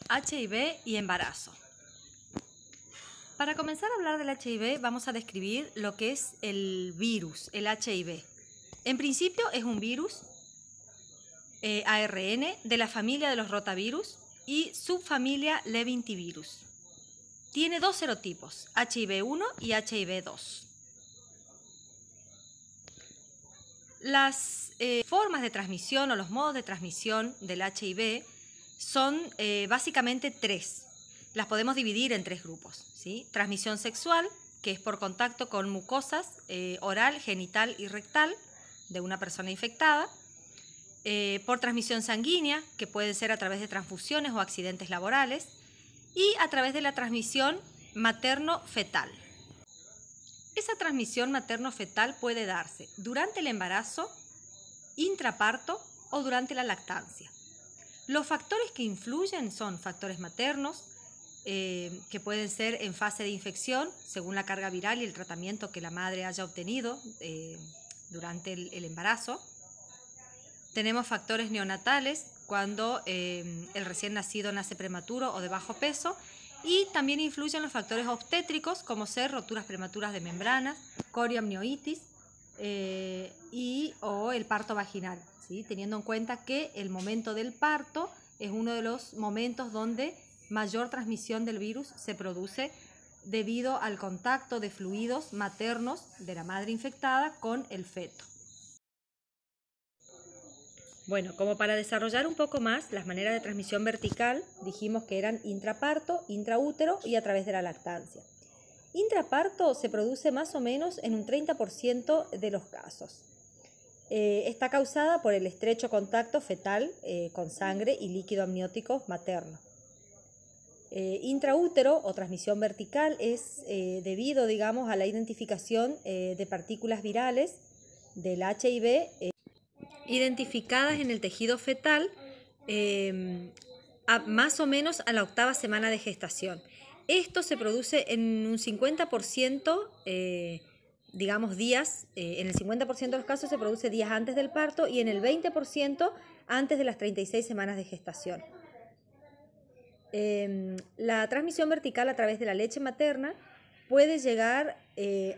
HIV y embarazo. Para comenzar a hablar del HIV vamos a describir lo que es el virus, el HIV. En principio es un virus ARN de la familia de los rotavirus y subfamilia levintvirus. Tiene dos serotipos, HIV1 y HIV2. Las formas de transmisión o los modos de transmisión del HIV son básicamente tres. Las podemos dividir en tres grupos, ¿sí? Transmisión sexual, que es por contacto con mucosas oral, genital y rectal de una persona infectada. Por transmisión sanguínea, que puede ser a través de transfusiones o accidentes laborales. Y a través de la transmisión materno-fetal. Esa transmisión materno-fetal puede darse durante el embarazo, intraparto o durante la lactancia. Los factores que influyen son factores maternos, que pueden ser en fase de infección, según la carga viral y el tratamiento que la madre haya obtenido durante el embarazo. Tenemos factores neonatales, cuando el recién nacido nace prematuro o de bajo peso, y también influyen los factores obstétricos, como ser roturas prematuras de membranas, coriamnioitis o el parto vaginal, ¿sí? Teniendo en cuenta que el momento del parto es uno de los momentos donde mayor transmisión del virus se produce debido al contacto de fluidos maternos de la madre infectada con el feto. Bueno, como para desarrollar un poco más las maneras de transmisión vertical, dijimos que eran intraparto, intraútero y a través de la lactancia. Intraparto se produce más o menos en un 30% de los casos. Está causada por el estrecho contacto fetal con sangre y líquido amniótico materno. Intraútero o transmisión vertical es debido, digamos, a la identificación de partículas virales del HIV identificadas en el tejido fetal más o menos a la 8ª semana de gestación. Esto se produce en un 50%, digamos días, en el 50% de los casos se produce días antes del parto y en el 20% antes de las 36 semanas de gestación. La transmisión vertical a través de la leche materna puede llegar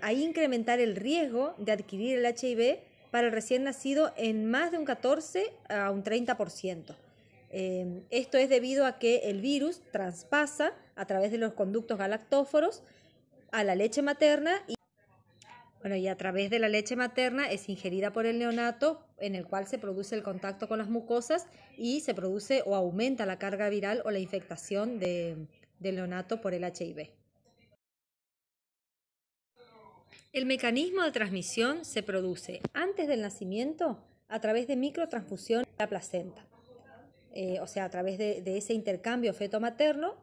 a incrementar el riesgo de adquirir el HIV para el recién nacido en más de un 14 a un 30%. Esto es debido a que el virus traspasa a través de los conductos galactóforos a la leche materna y a través de la leche materna es ingerida por el neonato, en el cual se produce el contacto con las mucosas y se produce o aumenta la carga viral o la infectación del neonato por el HIV. El mecanismo de transmisión se produce antes del nacimiento a través de microtransfusión de la placenta. O sea, a través de ese intercambio feto-materno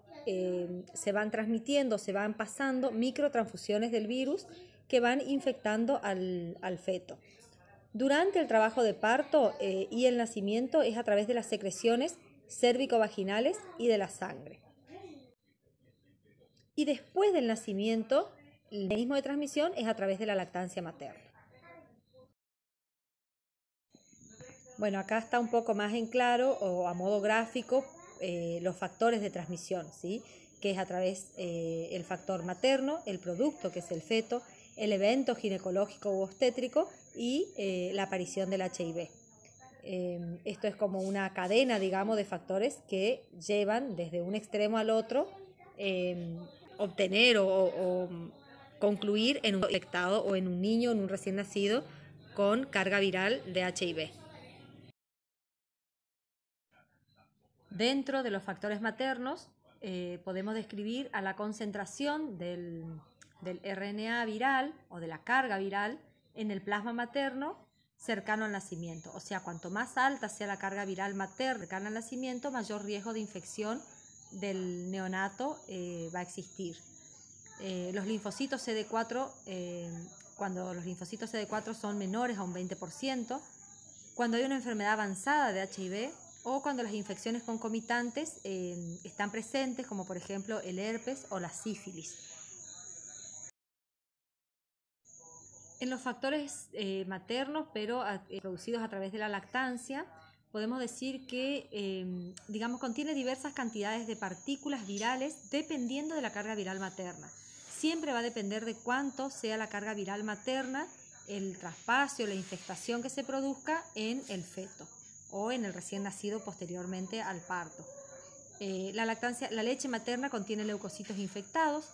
se van transmitiendo, se van pasando microtransfusiones del virus que van infectando al feto. Durante el trabajo de parto y el nacimiento es a través de las secreciones cérvico-vaginales y de la sangre. Y después del nacimiento, el mecanismo de transmisión es a través de la lactancia materna. Bueno, acá está un poco más en claro o a modo gráfico los factores de transmisión, ¿sí? Que es a través el factor materno, el producto que es el feto, el evento ginecológico u obstétrico y la aparición del HIV. Esto es como una cadena, digamos, de factores que llevan desde un extremo al otro obtener o concluir en un infectado o en un niño, en un recién nacido con carga viral de HIV. Dentro de los factores maternos podemos describir a la concentración del RNA viral o de la carga viral en el plasma materno cercano al nacimiento. O sea, cuanto más alta sea la carga viral materna cercana al nacimiento, mayor riesgo de infección del neonato va a existir. Los linfocitos CD4, cuando los linfocitos CD4 son menores a un 20%, cuando hay una enfermedad avanzada de HIV o cuando las infecciones concomitantes están presentes, como por ejemplo el herpes o la sífilis. En los factores maternos, pero producidos a través de la lactancia, podemos decir que, digamos, contiene diversas cantidades de partículas virales dependiendo de la carga viral materna. Siempre va a depender de cuánto sea la carga viral materna, el traspaso, la infestación que se produzca en el feto o en el recién nacido posteriormente al parto. La leche materna contiene leucocitos infectados.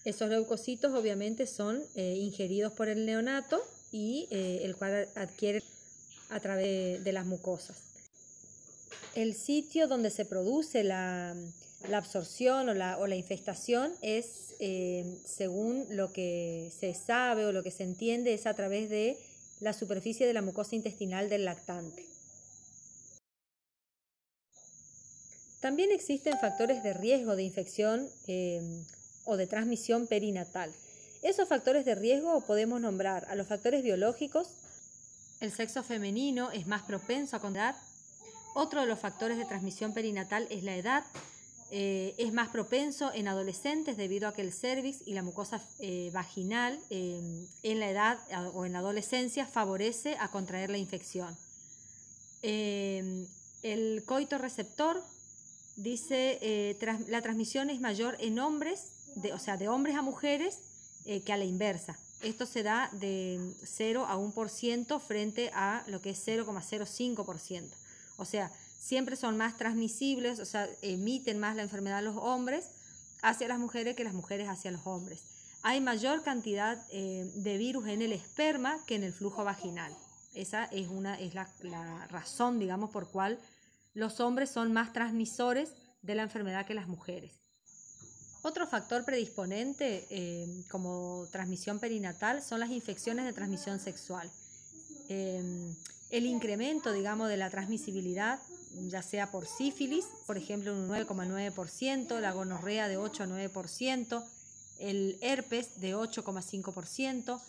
Esos leucocitos obviamente son ingeridos por el neonato y el cual adquiere a través de las mucosas. El sitio donde se produce la absorción o la infestación es, según lo que se sabe o lo que se entiende, es a través de la superficie de la mucosa intestinal del lactante. También existen factores de riesgo de infección o de transmisión perinatal. Esos factores de riesgo podemos nombrar a los factores biológicos. El sexo femenino es más propenso a contraer. Otro de los factores de transmisión perinatal es la edad. Es más propenso en adolescentes debido a que el cérvix y la mucosa vaginal en la edad o en la adolescencia favorece a contraer la infección. El coito receptor dice la transmisión es mayor en hombres, de hombres a mujeres, que a la inversa. Esto se da de 0 a 1% frente a lo que es 0,05%. O sea, siempre son más transmisibles, o sea, emiten más la enfermedad los hombres hacia las mujeres que las mujeres hacia los hombres. Hay mayor cantidad de virus en el esperma que en el flujo vaginal. Esa es la razón, digamos, por cual los hombres son más transmisores de la enfermedad que las mujeres. Otro factor predisponente como transmisión perinatal son las infecciones de transmisión sexual. El incremento, digamos, de la transmisibilidad, ya sea por sífilis, por ejemplo, un 9,9%, la gonorrea de 8 a 9%, el herpes de 8,5%,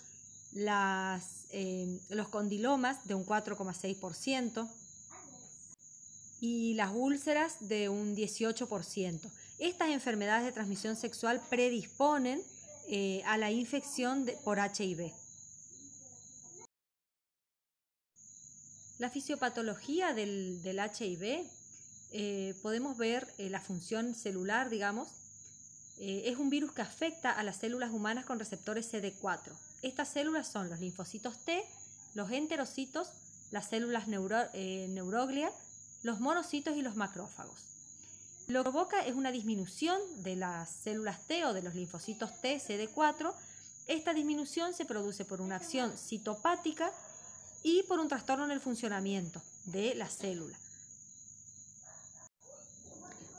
los condilomas de un 4,6%, y las úlceras de un 18%. Estas enfermedades de transmisión sexual predisponen a la infección por HIV. La fisiopatología del HIV, podemos ver la función celular, digamos, es un virus que afecta a las células humanas con receptores CD4. Estas células son los linfocitos T, los enterocitos, las células neuroglia, los monocitos y los macrófagos. Lo que provoca es una disminución de las células T o de los linfocitos T CD4. Esta disminución se produce por una acción citopática y por un trastorno en el funcionamiento de la célula.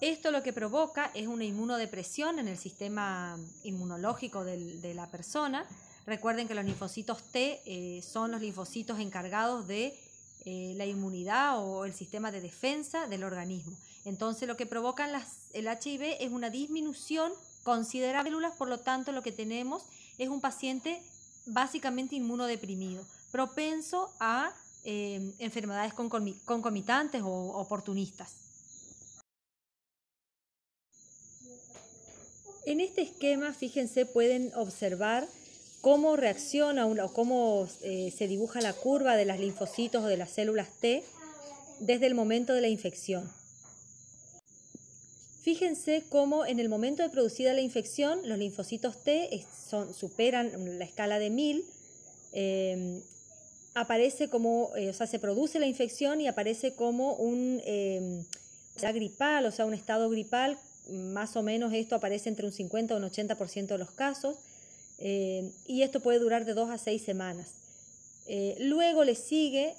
Esto lo que provoca es una inmunodepresión en el sistema inmunológico de la persona. Recuerden que los linfocitos T son los linfocitos encargados de la inmunidad o el sistema de defensa del organismo. Entonces lo que provocan el HIV es una disminución considerable de células, por lo tanto lo que tenemos es un paciente básicamente inmunodeprimido, propenso a enfermedades concomitantes o oportunistas. En este esquema, fíjense, pueden observar cómo reacciona o cómo se dibuja la curva de los linfocitos o de las células T desde el momento de la infección. Fíjense cómo en el momento de producida la infección, los linfocitos T superan la escala de 1000, aparece como, se produce la infección y aparece como un gripal, un estado gripal. Más o menos esto aparece entre un 50 y un 80% de los casos, y esto puede durar de 2 a 6 semanas. Luego le sigue,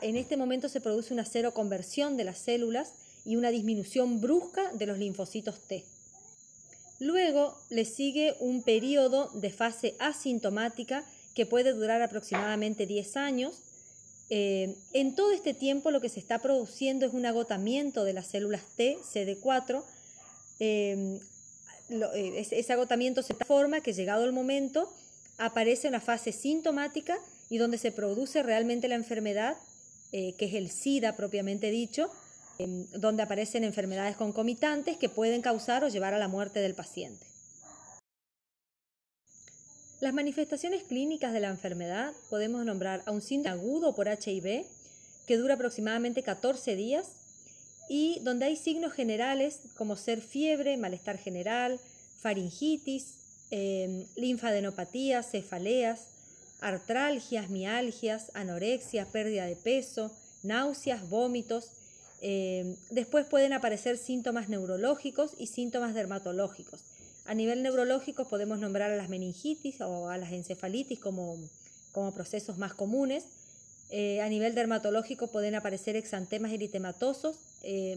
en este momento se produce una seroconversión de las células y una disminución brusca de los linfocitos T. Luego le sigue un periodo de fase asintomática que puede durar aproximadamente 10 años. En todo este tiempo lo que se está produciendo es un agotamiento de las células T, CD4. Ese agotamiento se transforma que llegado el momento aparece una fase sintomática y donde se produce realmente la enfermedad, que es el SIDA propiamente dicho, donde aparecen enfermedades concomitantes que pueden causar o llevar a la muerte del paciente. Las manifestaciones clínicas de la enfermedad podemos nombrar a un síndrome agudo por HIV, que dura aproximadamente 14 días y donde hay signos generales como ser fiebre, malestar general, faringitis, linfadenopatías, cefaleas, artralgias, mialgias, anorexia, pérdida de peso, náuseas, vómitos. Después pueden aparecer síntomas neurológicos y síntomas dermatológicos. A nivel neurológico podemos nombrar a las meningitis o a las encefalitis como procesos más comunes. A nivel dermatológico pueden aparecer exantemas eritematosos,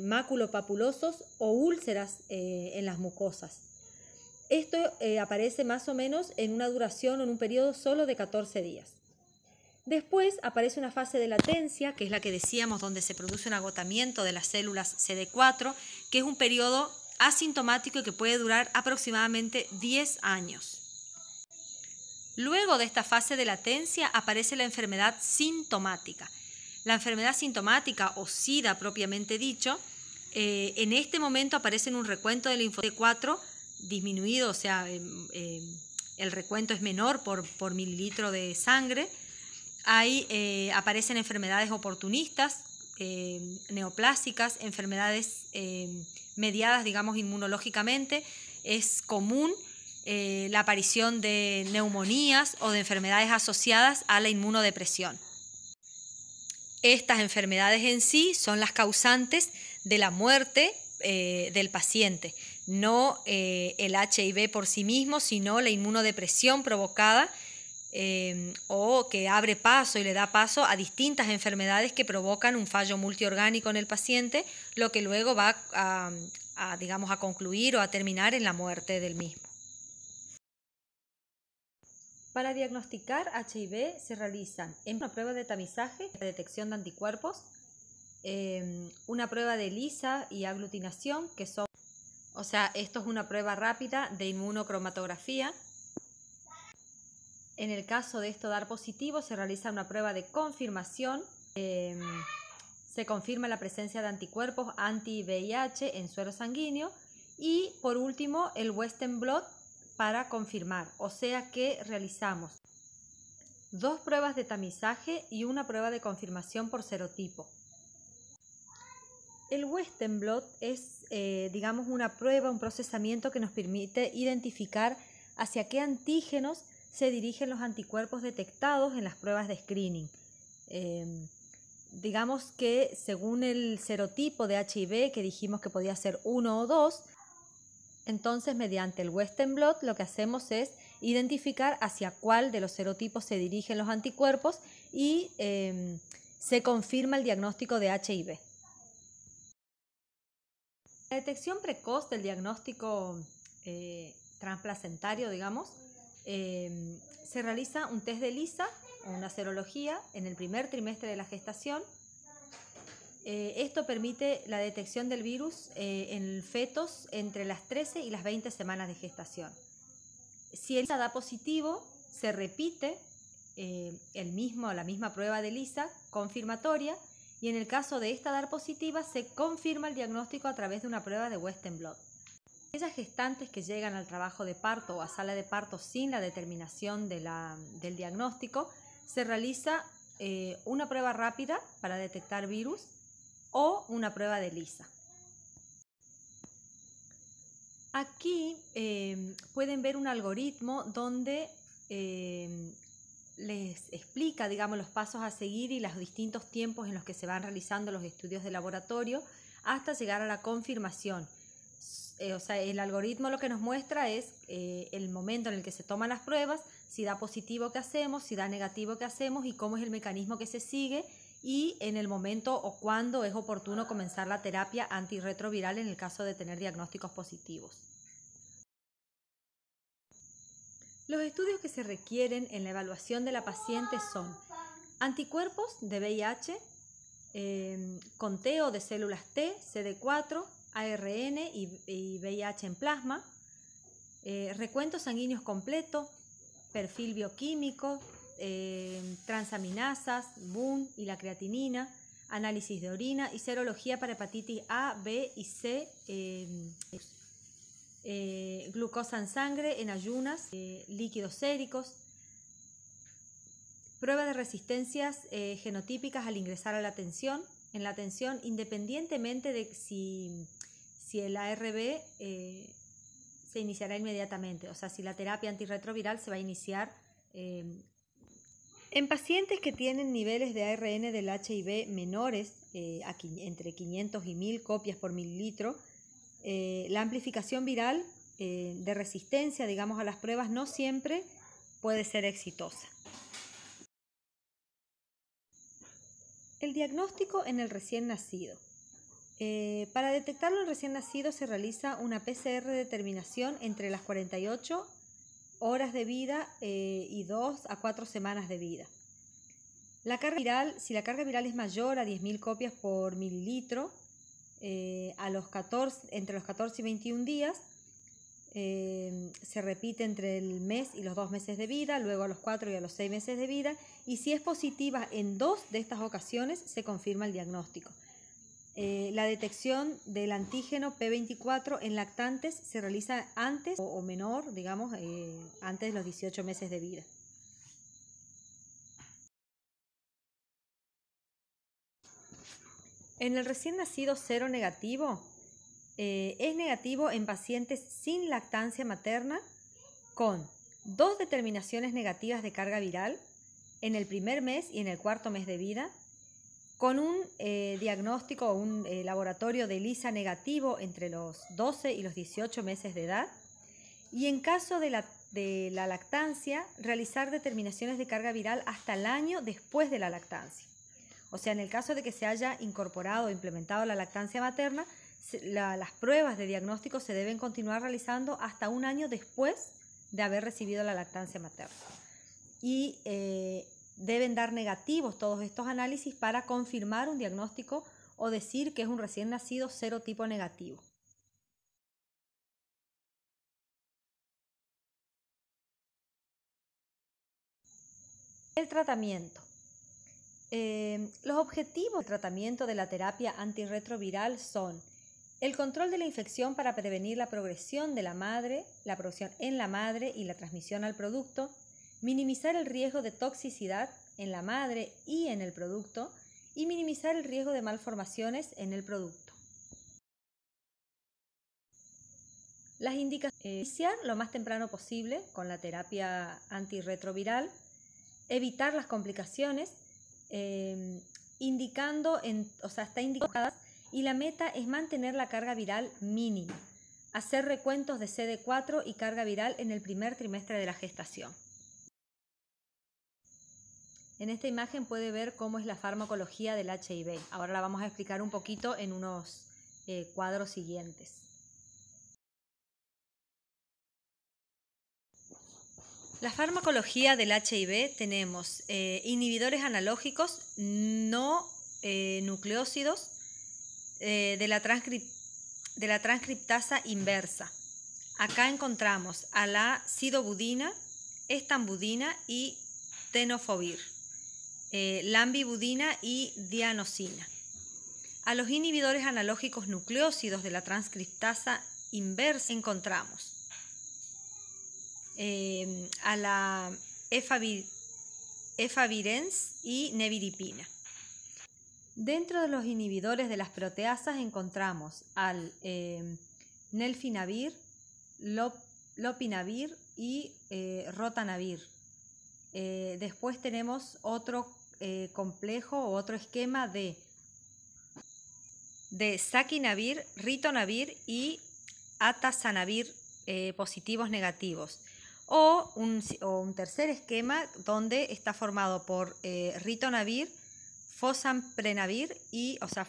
máculopapulosos o úlceras en las mucosas. Esto aparece más o menos en una duración o en un periodo solo de 14 días. Después aparece una fase de latencia, que es la que decíamos, donde se produce un agotamiento de las células CD4, que es un periodo asintomático y que puede durar aproximadamente 10 años. Luego de esta fase de latencia aparece la enfermedad sintomática. La enfermedad sintomática o SIDA propiamente dicho, en este momento aparece en un recuento del linfocitos CD4 disminuido, o sea, el recuento es menor por mililitro de sangre. Aparecen enfermedades oportunistas, neoplásicas, enfermedades mediadas, digamos, inmunológicamente. Es común la aparición de neumonías o de enfermedades asociadas a la inmunodepresión. Estas enfermedades en sí son las causantes de la muerte del paciente, no el HIV por sí mismo, sino la inmunodepresión provocada o que abre paso y le da paso a distintas enfermedades que provocan un fallo multiorgánico en el paciente, lo que luego va a concluir o a terminar en la muerte del mismo. Para diagnosticar HIV se realizan una prueba de tamizaje, de detección de anticuerpos, una prueba de ELISA y aglutinación, que son, o sea, esto es una prueba rápida de inmunocromatografía. En el caso de esto dar positivo, se realiza una prueba de confirmación. Se confirma la presencia de anticuerpos anti-VIH en suero sanguíneo. Y por último, el Western blot para confirmar. O sea que realizamos 2 pruebas de tamizaje y una prueba de confirmación por serotipo. El Western blot es, una prueba, un procesamiento que nos permite identificar hacia qué antígenos se dirigen los anticuerpos detectados en las pruebas de screening. Digamos que según el serotipo de HIV, que dijimos que podía ser 1 o 2, entonces mediante el Western blot lo que hacemos es identificar hacia cuál de los serotipos se dirigen los anticuerpos y se confirma el diagnóstico de HIV. La detección precoz del diagnóstico transplacentario, se realiza un test de ELISA o una serología en el primer trimestre de la gestación. Esto permite la detección del virus en fetos entre las 13 y las 20 semanas de gestación. Si ELISA da positivo, se repite la misma prueba de ELISA confirmatoria, y en el caso de esta dar positiva, se confirma el diagnóstico a través de una prueba de Western blot. Aquellas gestantes que llegan al trabajo de parto o a sala de parto sin la determinación del diagnóstico, se realiza una prueba rápida para detectar virus o una prueba de ELISA. Aquí pueden ver un algoritmo donde les explica, los pasos a seguir y los distintos tiempos en los que se van realizando los estudios de laboratorio hasta llegar a la confirmación. El algoritmo lo que nos muestra es el momento en el que se toman las pruebas, si da positivo qué hacemos, si da negativo qué hacemos y cómo es el mecanismo que se sigue, y en el momento o cuándo es oportuno comenzar la terapia antirretroviral en el caso de tener diagnósticos positivos. Los estudios que se requieren en la evaluación de la paciente son anticuerpos de VIH, conteo de células T, CD4, ARN y VIH en plasma, recuento sanguíneo completo, perfil bioquímico, transaminasas, BUN y la creatinina, análisis de orina y serología para hepatitis A, B y C, glucosa en sangre, en ayunas, líquidos séricos, Prueba de resistencias genotípicas al ingresar a la atención. En la atención, independientemente de si el ARB se iniciará inmediatamente, o sea, si la terapia antirretroviral se va a iniciar. En pacientes que tienen niveles de ARN del HIV menores, entre 500 y 1000 copias por mililitro, la amplificación viral de resistencia, digamos, a las pruebas no siempre puede ser exitosa. El diagnóstico en el recién nacido. Para detectarlo en recién nacido se realiza una PCR de determinación entre las 48 horas de vida y 2 a 4 semanas de vida. La carga viral, si la carga viral es mayor a 10.000 copias por mililitro, entre los 14 y 21 días, se repite entre el mes y los 2 meses de vida, luego a los 4 y a los 6 meses de vida, y si es positiva en 2 de estas ocasiones, se confirma el diagnóstico. La detección del antígeno P24 en lactantes se realiza antes o menor, digamos, antes de los 18 meses de vida. En el recién nacido cero negativo, es negativo en pacientes sin lactancia materna con 2 determinaciones negativas de carga viral en el primer mes y en el 4.º mes de vida, con un diagnóstico o un laboratorio de ELISA negativo entre los 12 y los 18 meses de edad, y en caso de la lactancia, realizar determinaciones de carga viral hasta el año después de la lactancia. O sea, en el caso de que se haya incorporado o implementado la lactancia materna, las pruebas de diagnóstico se deben continuar realizando hasta un año después de haber recibido la lactancia materna. Y deben dar negativos todos estos análisis para confirmar un diagnóstico o decir que es un recién nacido serotipo negativo. El tratamiento. Los objetivos del tratamiento de la terapia antirretroviral son el control de la infección para prevenir la progresión de la madre, la progresión en la madre y la transmisión al producto, minimizar el riesgo de toxicidad en la madre y en el producto, y minimizar el riesgo de malformaciones en el producto. Las indicaciones: iniciar lo más temprano posible con la terapia antirretroviral, evitar las complicaciones, está indicada, y la meta es mantener la carga viral mínima, hacer recuentos de CD4 y carga viral en el primer trimestre de la gestación. En esta imagen puede ver cómo es la farmacología del HIV. Ahora la vamos a explicar un poquito en unos cuadros siguientes. La farmacología del HIV tenemos inhibidores analógicos no nucleósidos de la transcriptasa inversa. Acá encontramos a la sidobudina, estambudina y tenofovir, lambibudina y dianosina. A los inhibidores analógicos nucleósidos de la transcriptasa inversa encontramos a la efavirenz y neviripina. Dentro de los inhibidores de las proteasas encontramos al nelfinavir, lopinavir y rotanavir. Después tenemos otro complejo o otro esquema de saquinavir, ritonavir y atazanavir positivos negativos. O un tercer esquema donde está formado por ritonavir, fosamprenavir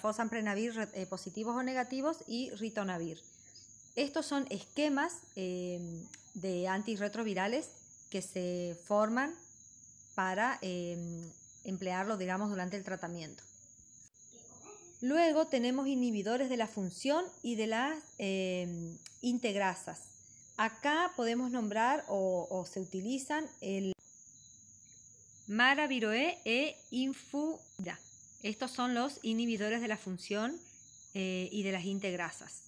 fosamprenavir positivos o negativos y ritonavir. Estos son esquemas de antirretrovirales que se forman para emplearlo, digamos, durante el tratamiento. Luego tenemos inhibidores de la función y de las integrasas. Acá podemos nombrar o se utilizan el maraviroe e infudra. Estos son los inhibidores de la función y de las integrasas.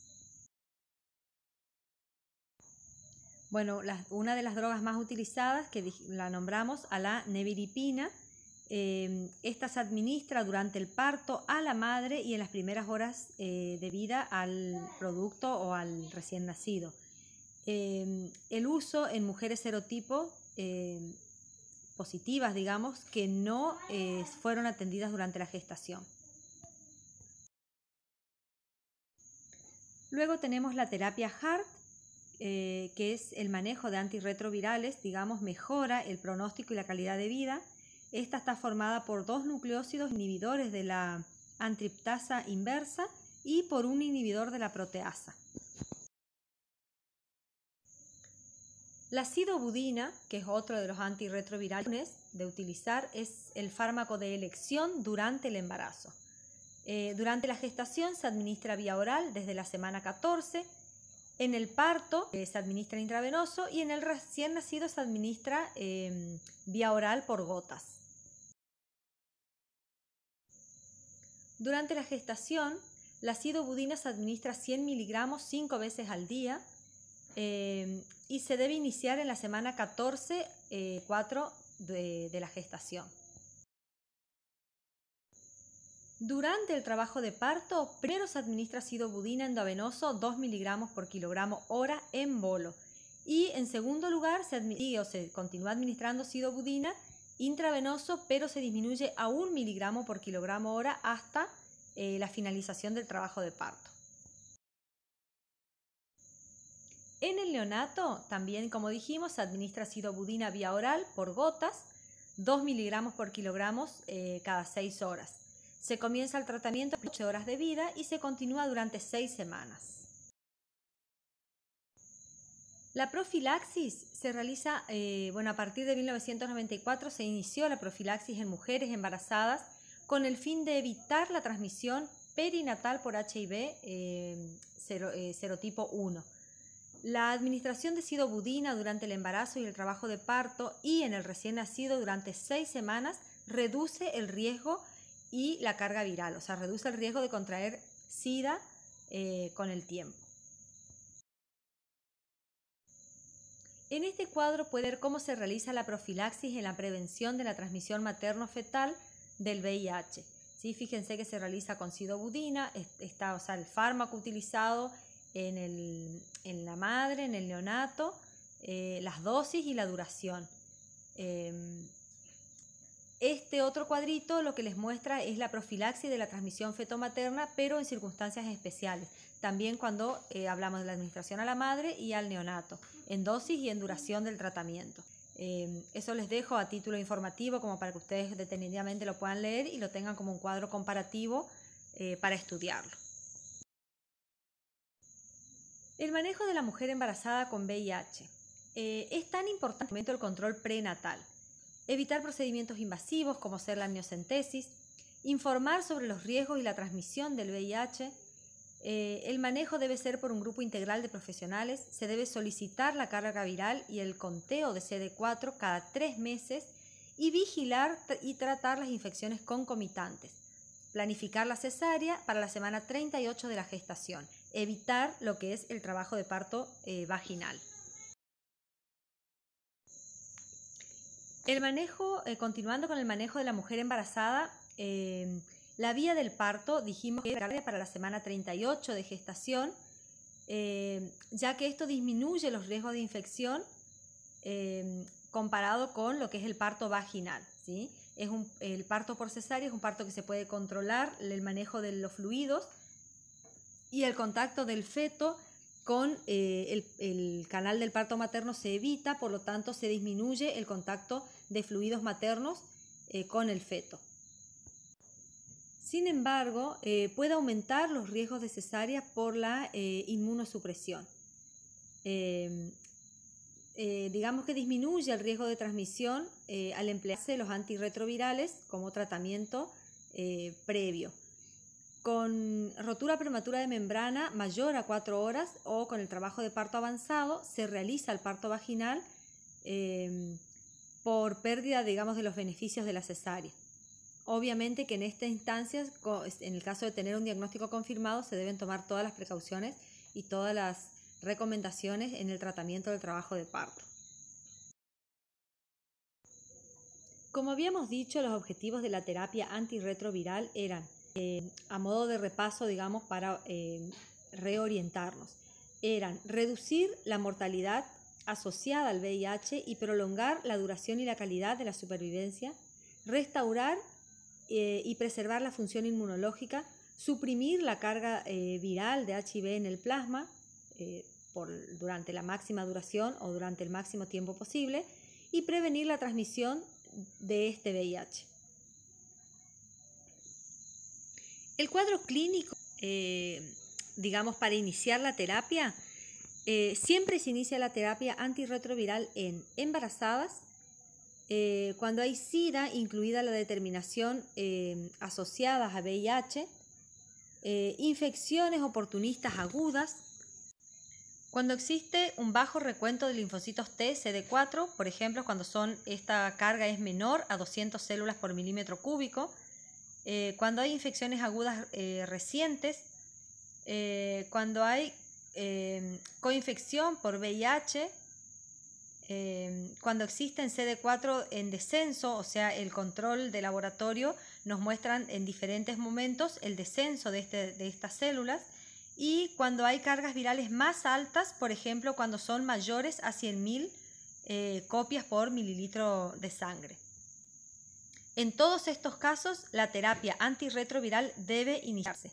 Bueno, una de las drogas más utilizadas, que la nombramos, a la neviripina, Esta se administra durante el parto a la madre y en las primeras horas de vida al producto o al recién nacido. El uso en mujeres serotipo positivas, digamos, que no fueron atendidas durante la gestación. Luego tenemos la terapia HART, que es el manejo de antirretrovirales, digamos, mejora el pronóstico y la calidad de vida. Esta está formada por 2 nucleósidos inhibidores de la antriptasa inversa y por un inhibidor de la proteasa. La sidobudina, que es otro de los antirretrovirales de utilizar, es el fármaco de elección durante el embarazo. Durante la gestación se administra vía oral desde la semana 14, en el parto se administra intravenoso y en el recién nacido se administra vía oral por gotas. Durante la gestación, la sidobudina se administra 100 miligramos 5 veces al día y se debe iniciar en la semana 14-4 de la gestación. Durante el trabajo de parto, primero se administra sidobudina endovenoso 2 miligramos por kilogramo hora en bolo. Y en segundo lugar se continúa administrando sidobudina intravenoso, pero se disminuye a 1 miligramo por kilogramo hora hasta la finalización del trabajo de parto. En el neonato, también como dijimos, se administra sidobudina vía oral por gotas, 2 miligramos por kilogramo cada 6 horas. Se comienza el tratamiento a 8 horas de vida y se continúa durante 6 semanas. La profilaxis se realiza, a partir de 1994 se inició la profilaxis en mujeres embarazadas con el fin de evitar la transmisión perinatal por HIV serotipo 1. La administración de sidobudina durante el embarazo y el trabajo de parto y en el recién nacido durante 6 semanas reduce el riesgo y la carga viral, o sea, reduce el riesgo de contraer SIDA con el tiempo. En este cuadro puede ver cómo se realiza la profilaxis en la prevención de la transmisión materno-fetal del VIH. ¿Sí? Fíjense que se realiza con sidobudina, está, o sea, el fármaco utilizado en la madre, en el neonato, las dosis y la duración. Este otro cuadrito lo que les muestra es la profilaxis de la transmisión fetomaterna, pero en circunstancias especiales. También cuando hablamos de la administración a la madre y al neonato, en dosis y en duración del tratamiento. Eso les dejo a título informativo como para que ustedes detenidamente lo puedan leer y lo tengan como un cuadro comparativo para estudiarlo. El manejo de la mujer embarazada con VIH. Es tan importante en el momento del control prenatal. Evitar procedimientos invasivos como ser la amniocentesis, informar sobre los riesgos y la transmisión del VIH. El manejo debe ser por un grupo integral de profesionales, se debe solicitar la carga viral y el conteo de CD4 cada 3 meses y vigilar y tratar las infecciones concomitantes. Planificar la cesárea para la semana 38 de la gestación, evitar lo que es el trabajo de parto vaginal. El manejo, continuando con el manejo de la mujer embarazada, la vía del parto dijimos que era para la semana 38 de gestación, ya que esto disminuye los riesgos de infección comparado con lo que es el parto vaginal, ¿sí? El parto por cesárea es un parto que se puede controlar, el manejo de los fluidos y el contacto del feto con el canal del parto materno se evita, por lo tanto se disminuye el contacto de fluidos maternos con el feto. Sin embargo, puede aumentar los riesgos de cesárea por la inmunosupresión. Digamos que disminuye el riesgo de transmisión al emplearse los antirretrovirales como tratamiento previo. Con rotura prematura de membrana mayor a 4 horas o con el trabajo de parto avanzado se realiza el parto vaginal por pérdida, digamos, de los beneficios de la cesárea. Obviamente que en esta instancia, en el caso de tener un diagnóstico confirmado, se deben tomar todas las precauciones y todas las recomendaciones en el tratamiento del trabajo de parto. Como habíamos dicho, los objetivos de la terapia antirretroviral eran, a modo de repaso, digamos, para reorientarnos, eran reducir la mortalidad asociada al VIH y prolongar la duración y la calidad de la supervivencia, restaurar y preservar la función inmunológica, suprimir la carga viral de HIV en el plasma durante la máxima duración o durante el máximo tiempo posible y prevenir la transmisión de este VIH. El cuadro clínico, digamos, para iniciar la terapia, siempre se inicia la terapia antirretroviral en embarazadas, cuando hay SIDA, incluida la determinación asociadas a VIH, infecciones oportunistas agudas, cuando existe un bajo recuento de linfocitos T, CD4, por ejemplo, cuando esta carga es menor a 200 células por milímetro cúbico, cuando hay infecciones agudas recientes, cuando hay coinfección por VIH, cuando existen CD4 en descenso, o sea, el control de laboratorio nos muestran en diferentes momentos el descenso de estas células, y cuando hay cargas virales más altas, por ejemplo, cuando son mayores a 100.000 copias por mililitro de sangre. En todos estos casos, la terapia antirretroviral debe iniciarse.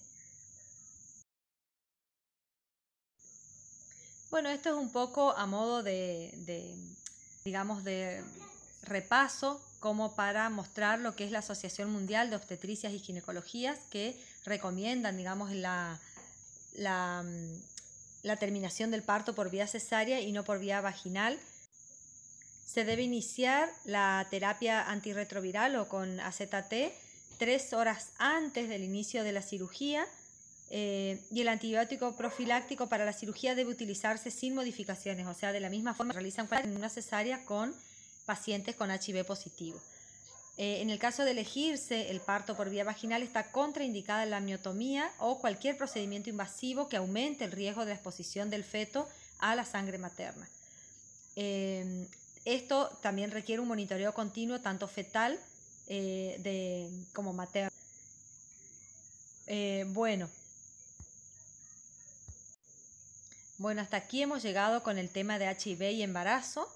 Bueno, esto es un poco a modo digamos, de repaso, como para mostrar lo que es la Asociación Mundial de Obstetricias y Ginecologías, que recomiendan, digamos, la terminación del parto por vía cesárea y no por vía vaginal. Se debe iniciar la terapia antirretroviral o con AZT 3 horas antes del inicio de la cirugía, y el antibiótico profiláctico para la cirugía debe utilizarse sin modificaciones, o sea, de la misma forma que realizan en una cesárea con pacientes con HIV positivo. En el caso de elegirse el parto por vía vaginal, está contraindicada la amniotomía o cualquier procedimiento invasivo que aumente el riesgo de la exposición del feto a la sangre materna. Esto también requiere un monitoreo continuo, tanto fetal como materno. Bueno, hasta aquí hemos llegado con el tema de HIV y embarazo.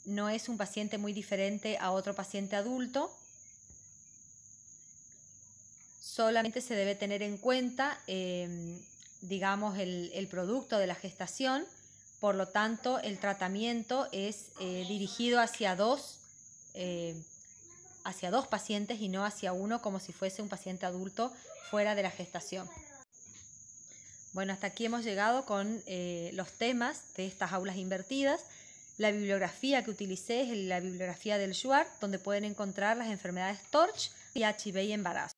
No es un paciente muy diferente a otro paciente adulto. Solamente se debe tener en cuenta, digamos, el producto de la gestación. Por lo tanto, el tratamiento es dirigido hacia dos pacientes y no hacia uno, como si fuese un paciente adulto fuera de la gestación. Bueno, hasta aquí hemos llegado con los temas de estas aulas invertidas. La bibliografía que utilicé es la bibliografía del SUAR, donde pueden encontrar las enfermedades TORCH y HIV y embarazo.